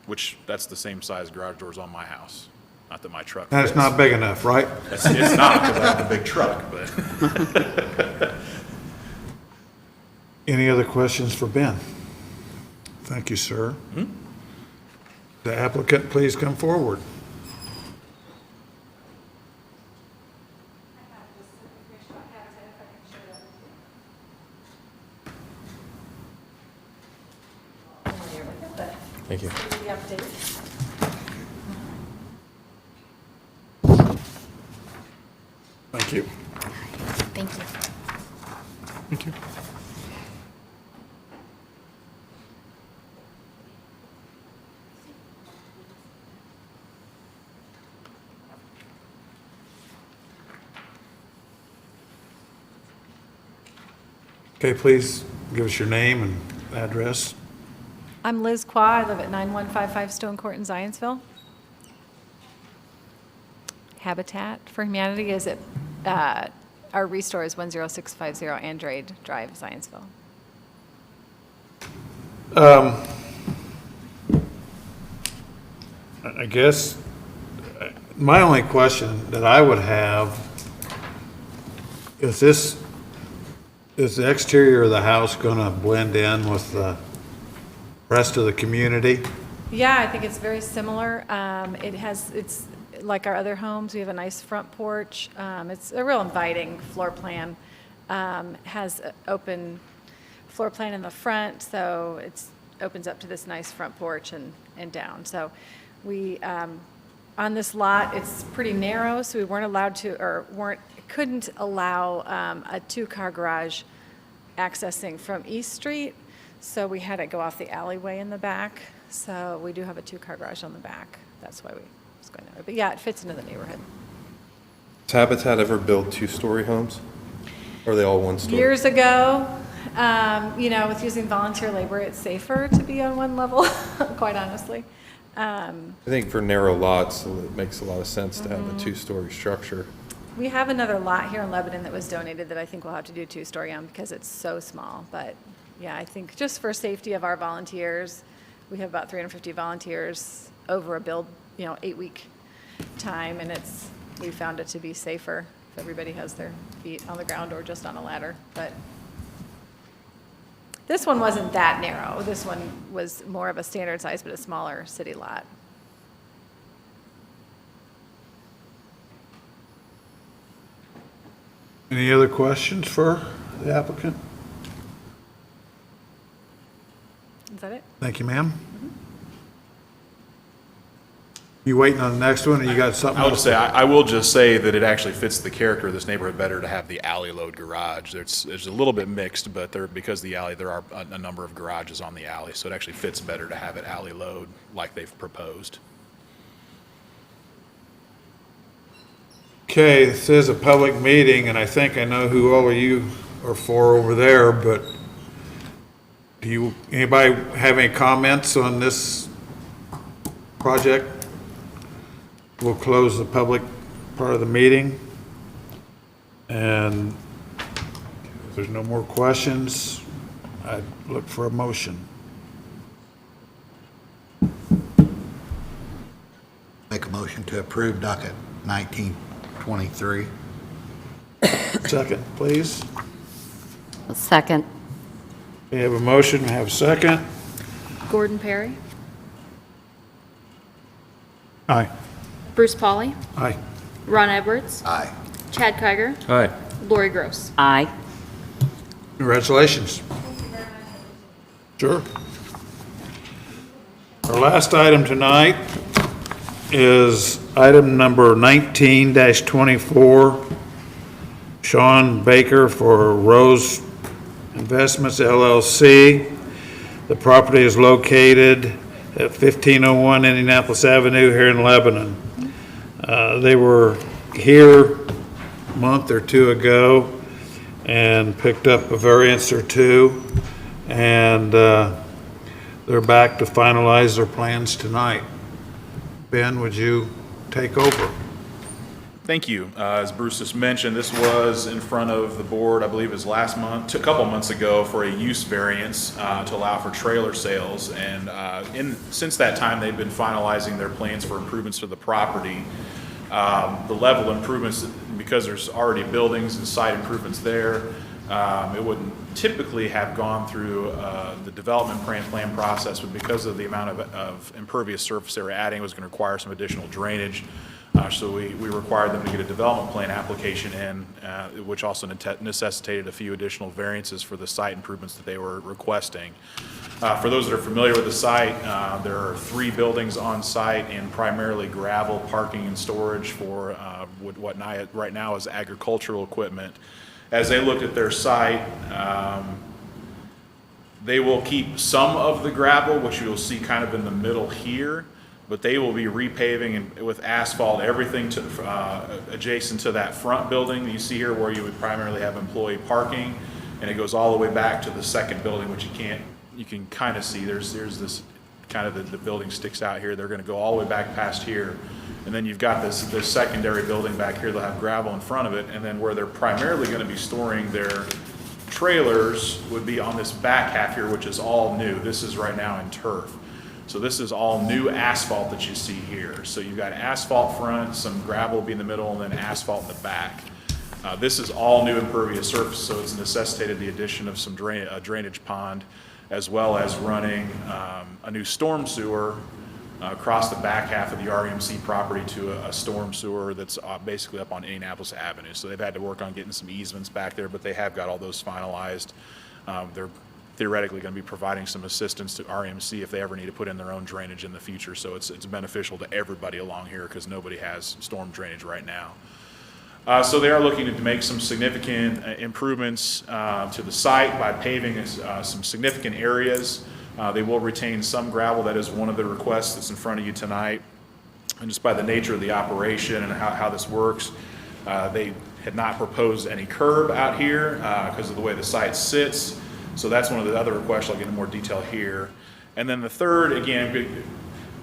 Which, that's the same size garage doors on my house. Not that my truck And it's fits. not big enough, right? It's not, because I have a big truck, but. Any other questions for Ben? Thank you, sir. The applicant, please come forward. Thank you. Thank you. Thank you. Thank you. Okay, please give us your name and address. I'm Liz Qua. I live at 9155 Stone Court in Zionsville. Habitat for Humanity is at, our restore is 10650 Andrade Drive, Zionsville. I guess my only question that I would have is the exterior of the house gonna blend in with the rest of the community? Yeah, I think it's very similar. It's like our other homes, we have a nice front porch. It's a real inviting floor plan. Has an open floor plan in the front, so it opens up to this nice front porch and down. So we, on this lot, it's pretty narrow, so we weren't allowed to, couldn't allow a two-car garage accessing from East Street, so we had it go off the alleyway in the back. So we do have a two-car garage on the back. That's why we was going there. But yeah, it fits into the neighborhood. Has Habitat ever built two-story homes? Or are they all one-story? Years ago, with using volunteer labor, it's safer to be on one level, quite honestly. I think for narrow lots, it makes a lot of sense to have a two-story structure. We have another lot here in Lebanon that was donated that I think we'll have to do two-story on because it's so small. But yeah, I think just for safety of our volunteers, we have about 350 volunteers over a 8-week time, and we found it to be safer if everybody has their feet on the ground or just on a ladder. But this one wasn't that narrow. This one was more of a standard size, but a smaller city lot. Any other questions for the applicant? Is that it? Thank you, ma'am. You waiting on the next one, or you got something I would else? say, I will just say that it actually fits the character of this neighborhood better to have the alley load garage. It's a little bit mixed, but because the alley, there are a number of garages on the alley, so it actually fits better to have it alley load like they've proposed. Okay, this is a public meeting, and I think I know who all of you are for over there, but anybody have any comments on this project? We'll close the public part of the meeting. And if there's no more questions, I'd look for a motion. Make a motion to approve docket 1923. Second, please. A second. We have a motion, we have a second. Gordon Perry, Aye. Bruce Pauly, Aye. Ron Edwards, Aye. Chad Kiger, Aye. Lori Gross. Aye. Congratulations. Sure. Our last item tonight is item number 19-24. Sean Baker for Rose Investments LLC. The property is located at 1501 Indianapolis Avenue here in Lebanon. They were here a month or two ago and picked up a variance or two, and they're back to finalize their plans tonight. Ben, would you take over? Thank you. As Bruce just mentioned, this was in front of the board, I believe it was last month, a couple months ago, for a use variance to allow for trailer sales. And since that time, they've been finalizing their plans for improvements to the property. The level improvements, because there's already buildings and site improvements there, it wouldn't typically have gone through the development plan process, but because of the amount of impervious surface they were adding, it was going to require some additional drainage. So we required them to get a development plan application in, which also necessitated a few additional variances for the site improvements that they were requesting. For those that are familiar with the site, there are 3 buildings on site and primarily gravel parking and storage for what right now is agricultural equipment. As they looked at their site, they will keep some of the gravel, which you'll see kind of in the middle here, but they will be repaving with asphalt everything adjacent to that front building that you see here, where you would primarily have employee parking, and it goes all the way back to the second building, which you can kind of see. There's this kind of the building sticks out here. They're going to go all the way back past here, and then you've got this secondary building back here. They'll have gravel in front of it, and then where they're primarily going to be storing their trailers would be on this back half here, which is all new. This is right now in turf. So this is all new asphalt that you see here. So you've got asphalt front, some gravel will be in the middle, and then asphalt in the back. This is all new impervious surface, so it's necessitated the addition of some drainage pond, as well as running a new storm sewer across the back half of the REMC property to a storm sewer that's basically up on Indianapolis Avenue. So they've had to work on getting some easements back there, but they have got all those finalized. They're theoretically going to be providing some assistance to REMC if they ever need to put in their own drainage in the future. So it's beneficial to everybody along here because nobody has storm drainage right now. So they are looking to make some significant improvements to the site by paving some significant areas. They will retain some gravel. That is one of the requests that's in front of you tonight. And just by the nature of the operation and how this works, they had not proposed any curb out here because of the way the site sits. So that's one of the other requests. I'll get into more detail here. And then the third, again,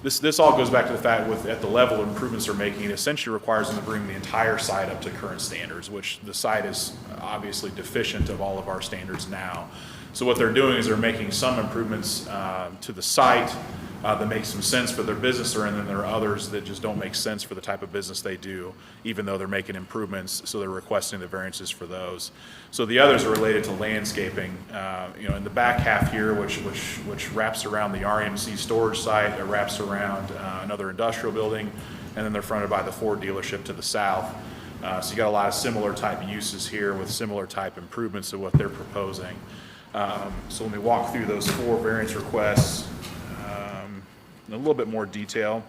this all goes back to the fact at the level of improvements they're making, it essentially requires them to bring the entire site up to current standards, which the site is obviously deficient of all of our standards now. So what they're doing is they're making some improvements to the site that make some sense for their business, and then there are others that just don't make sense for the type of business they do, even though they're making improvements, so they're requesting the variances for those. So the others are related to landscaping. In the back half here, which wraps around the REMC storage site, it wraps around another industrial building, and then they're fronted by the Ford dealership to the south. So you got a lot of similar type uses here with similar type improvements to what they're proposing. So let me walk through those 4 variance requests in a little bit more detail.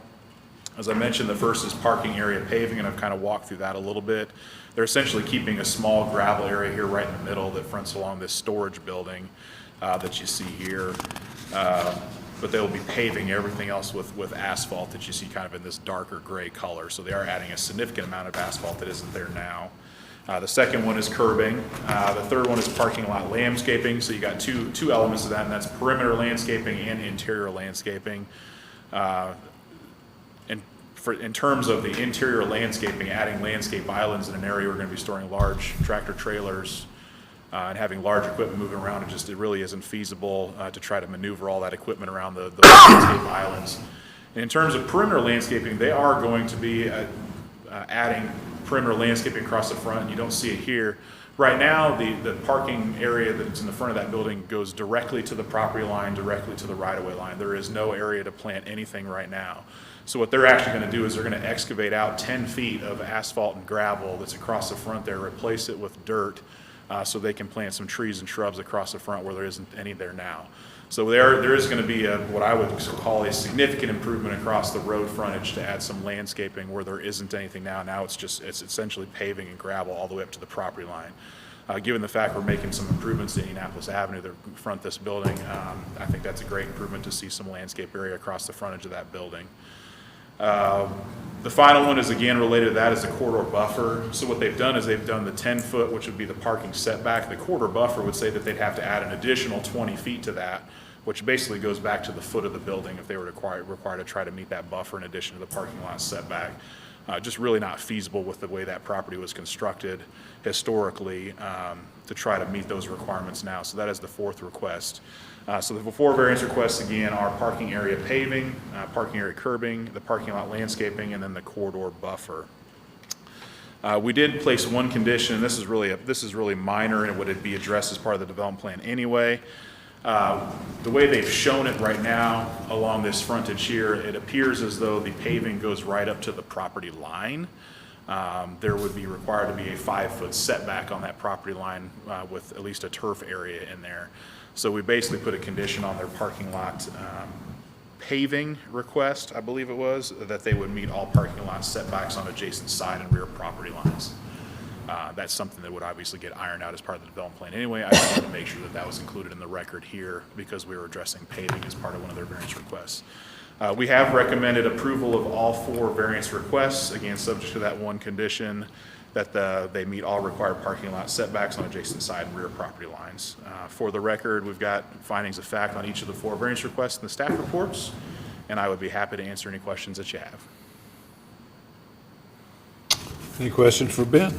As I mentioned, the first is parking area paving, and I've kind of walked through that a little bit. They're essentially keeping a small gravel area here right in the middle that fronts along this storage building that you see here. But they'll be paving everything else with asphalt that you see kind of in this darker gray color. So they are adding a significant amount of asphalt that isn't there now. The second one is curbing. The third one is parking lot landscaping. So you got two elements of that, and that's perimeter landscaping and interior landscaping. In terms of the interior landscaping, adding landscape islands in an area we're going to be storing large tractor trailers and having large equipment moving around, it really isn't feasible to try to maneuver all that equipment around the landscape islands. And in terms of perimeter landscaping, they are going to be adding perimeter landscaping across the front. You don't see it here. Right now, the parking area that's in the front of that building goes directly to the property line, directly to the right-of-way line. There is no area to plant anything right now. So what they're actually going to do is they're going to excavate out 10 feet of asphalt and gravel that's across the front there, replace it with dirt, so they can plant some trees and shrubs across the front where there isn't any there now. So there is going to be what I would call a significant improvement across the road frontage to add some landscaping where there isn't anything now. Now it's essentially paving and gravel all the way up to the property line. Given the fact we're making some improvements to Indianapolis Avenue that front this building, I think that's a great improvement to see some landscape area across the frontage of that building. The final one is again related to that, is the corridor buffer. So what they've done is they've done the 10-foot, which would be the parking setback. The corridor buffer would say that they'd have to add an additional 20 feet to that, which basically goes back to the foot of the building if they were required to try to meet that buffer in addition to the parking lot setback. Just really not feasible with the way that property was constructed historically to try to meet those requirements now. So that is the 4th request. So the 4 variance requests again are parking area paving, parking area curbing, the parking lot landscaping, and then the corridor buffer. We did place one condition. This is really minor and would be addressed as part of the development plan anyway. The way they've shown it right now along this frontage here, it appears as though the paving goes right up to the property line. There would be required to be a 5-foot setback on that property line with at least a turf area in there. So we basically put a condition on their parking lot paving request, I believe it was, that they would meet all parking lot setbacks on adjacent side and rear property lines. That's something that would obviously get ironed out as part of the development plan anyway. I just wanted to make sure that that was included in the record here because we were addressing paving as part of one of their variance requests. We have recommended approval of all 4 variance requests, again, subject to that one condition that they meet all required parking lot setbacks on adjacent side and rear property lines. For the record, we've got findings of fact on each of the 4 variance requests in the staff reports, and I would be happy to answer any questions that you have. Any questions for Ben?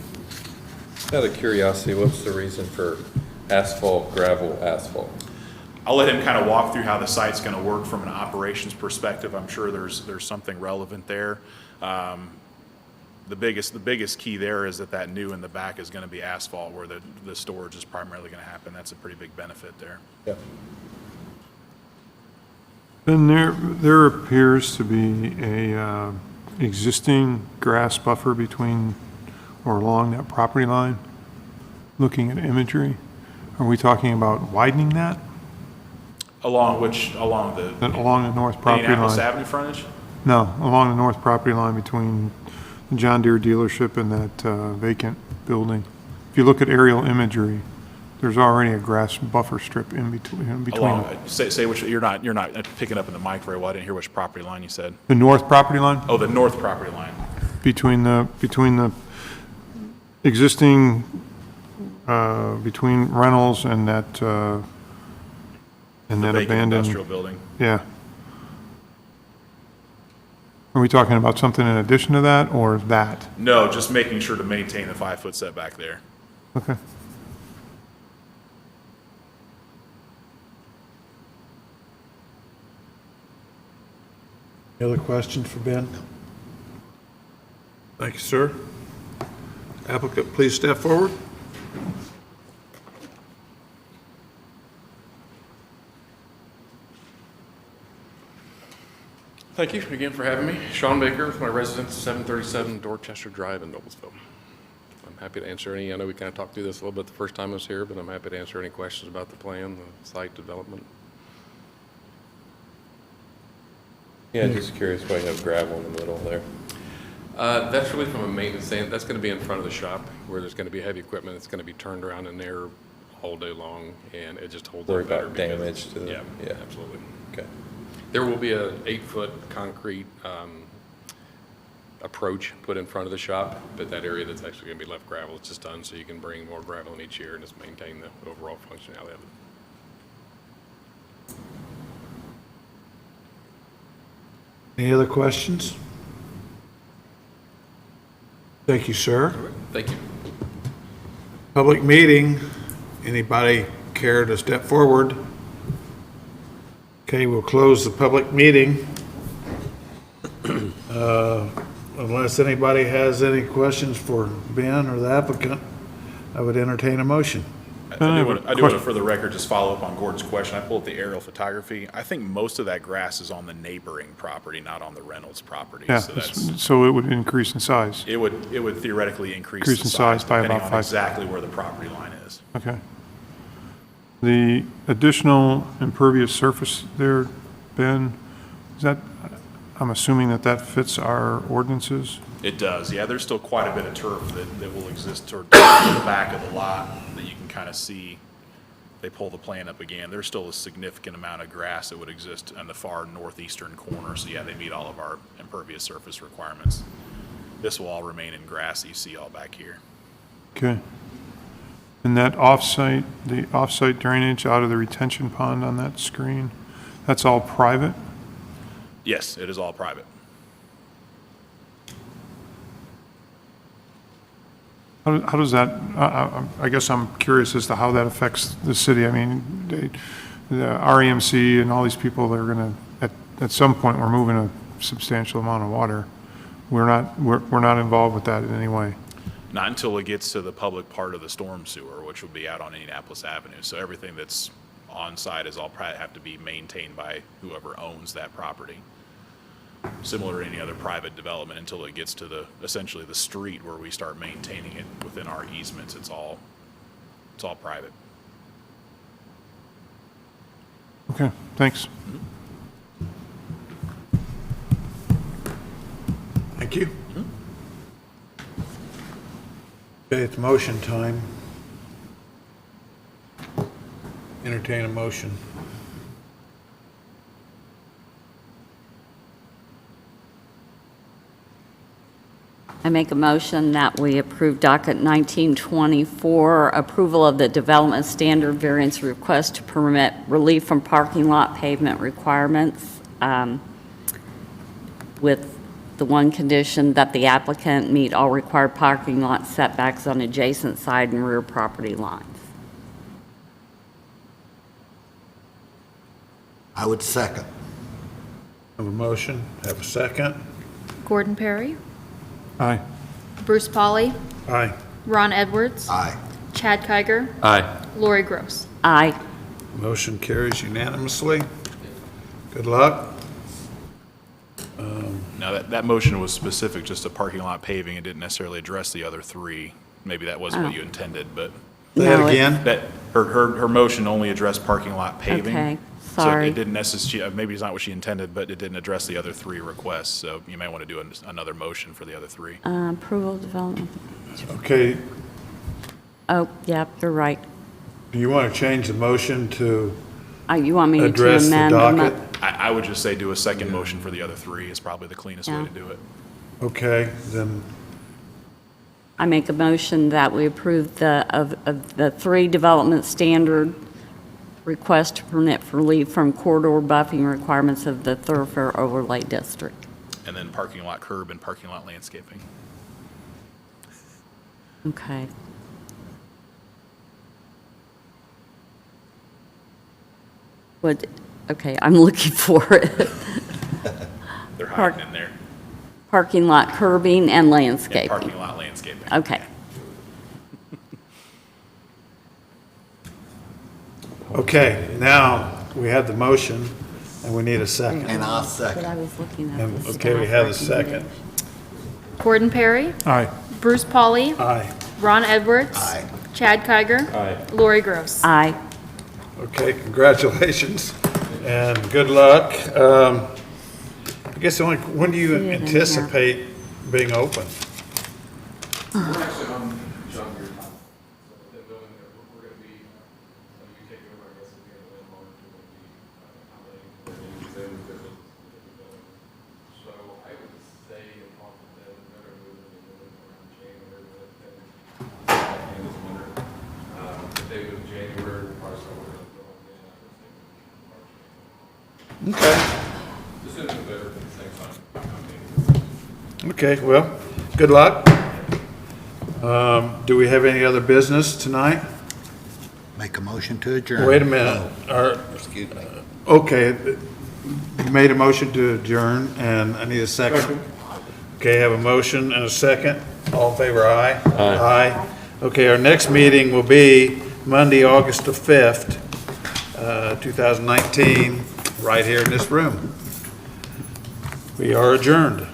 Out of curiosity, what's the reason for asphalt, gravel, asphalt? I'll let him kind of walk through how the site's going to work from an operations perspective. I'm sure there's something relevant there. The biggest key there is that new in the back is going to be asphalt where the storage is primarily going to happen. That's a pretty big benefit there. Yep. And there appears to be a existing grass buffer between or along that property line. Looking at imagery, are we talking about widening that? Along the Along the north property Indianapolis line? Avenue frontage? No, along the north property line between the John Deere dealership and that vacant building. If you look at aerial imagery, there's already a grass buffer strip in between. Say which, you're not picking up in the mic very well. I didn't hear which property line you said. The north property line? Oh, the north property line. Between the existing, between Reynolds and that The vacant abandoned. industrial building. Yeah. Are we talking about something in addition to that, or that? No, just making sure to maintain the 5-foot setback there. Okay. Any other questions for Ben? Thank you, sir. Applicant, please step forward. Thank you again for having me. Sean Baker with my residence, 737 Dorchester Drive in Noblesville. I'm happy to answer any, I know we kind of talked through this a little bit the first time I was here, but I'm happy to answer any questions about the plan, the site development. Yeah, just curious why you have gravel in the middle there. That's really from a maintenance stand. That's going to be in front of the shop where there's going to be heavy equipment that's going to be turned around in there all day long, and it just holds Worry up better. about damage to the, Yeah, absolutely. Okay. There will be a 8-foot concrete approach put in front of the shop, but that area that's actually going to be left gravel, it's just done so you can bring more gravel in each year and just maintain the overall functionality of it. Any other questions? Thank you, sir. Thank you. Public meeting. Anybody care to step forward? Okay, we'll close the public meeting. Unless anybody has any questions for Ben or the applicant, I would entertain a motion. I do want to, for the record, just follow up on Gordon's question. I pulled up the aerial photography. I think most of that grass is on the neighboring property, not on the Reynolds property. Yeah, So so it would increase in size. it would theoretically increase Increase the in size by depending about on 5. exactly where the property line is. Okay. The additional impervious surface there, Ben, is that, I'm assuming that fits our ordinances? It does, yeah. There's still quite a bit of turf that will exist toward the back of the lot that you can kind of see. They pull the plan up again. There's still a significant amount of grass that would exist on the far northeastern corner. So yeah, they meet all of our impervious surface requirements. This will all remain in grass that you see all back here. Okay. And that off-site, the off-site drainage out of the retention pond on that screen, that's all private? Yes, it is all private. How does that, I guess I'm curious as to how that affects the city. I mean, the REMC and all these people, they're going to, at some point, we're moving a substantial amount of water. We're not involved with that in any way. Not until it gets to the public part of the storm sewer, which will be out on Indianapolis Avenue. So everything that's on site is all probably have to be maintained by whoever owns that property. Similar to any other private development until it gets to essentially the street where we start maintaining it within our easements. It's all private. Okay, thanks. Thank you. Okay, it's motion time. Entertain a motion. I make a motion that we approve docket 1924, approval of the development standard variance request to permit relief from parking lot pavement requirements, with the one condition that the applicant meet all required parking lot setbacks on adjacent side and rear property lines. I would second. Have a motion, have a second. Gordon Perry, Aye. Bruce Polly, Aye. Ron Edwards, Aye. Chad Kiger, Aye. Lori Gross. Aye. Motion carries unanimously. Good luck. Now, that motion was specific just to parking lot paving. It didn't necessarily address the other three. Maybe that wasn't what you intended, but Say that No, it- again? that, her motion only addressed parking lot paving. Okay, So sorry. it didn't necessarily, maybe it's not what she intended, but it didn't address the other three requests. So you may want to do another motion for the other three. Approval of development. Okay, Oh, yeah, you're right. do you want to change the motion to You want me to address the amend them? docket? I would just say do a second motion for the other three is probably the cleanest way Yeah. to do it. Okay, then, I make a motion that we approve of the three development standard request to permit for relief from corridor buffing requirements of the thoroughfare overlay district. And then parking lot curb and parking lot landscaping. Okay. Okay, I'm looking for it. They're hiding in there. Parking lot curbing and And landscaping. parking lot landscaping. Okay. okay, now we have the motion and we need a second. And I'll But second. I was looking at And, the okay, we staff have a second. recommendation. Gordon Perry, Aye. Bruce Polly, Aye. Ron Edwards, Aye. Chad Kiger, Aye. Lori Gross. Aye. Okay, congratulations and good luck. I guess when do you See it in here. anticipate being open? We're actually on John Deere top. So that building there, we're gonna be, you take over, I guess, at the end of the month, we're gonna be accommodating for the needs and the business of the building. So I would say upon the better moving the building around January, but then, end of the winter. If they move January, we'll probably start working on the building again, I would say, March. Okay. The sooner the better, at the same time. Okay, well, good luck. Do we have any other business tonight? Make a motion to adjourn. Wait a minute. Excuse me. Okay, you made a motion to adjourn, and I need a second. Okay, have a motion and a second. All in favor, aye? Aye. Okay, our next meeting will be Monday, August the 5th, 2019, right here in this room. We are adjourned.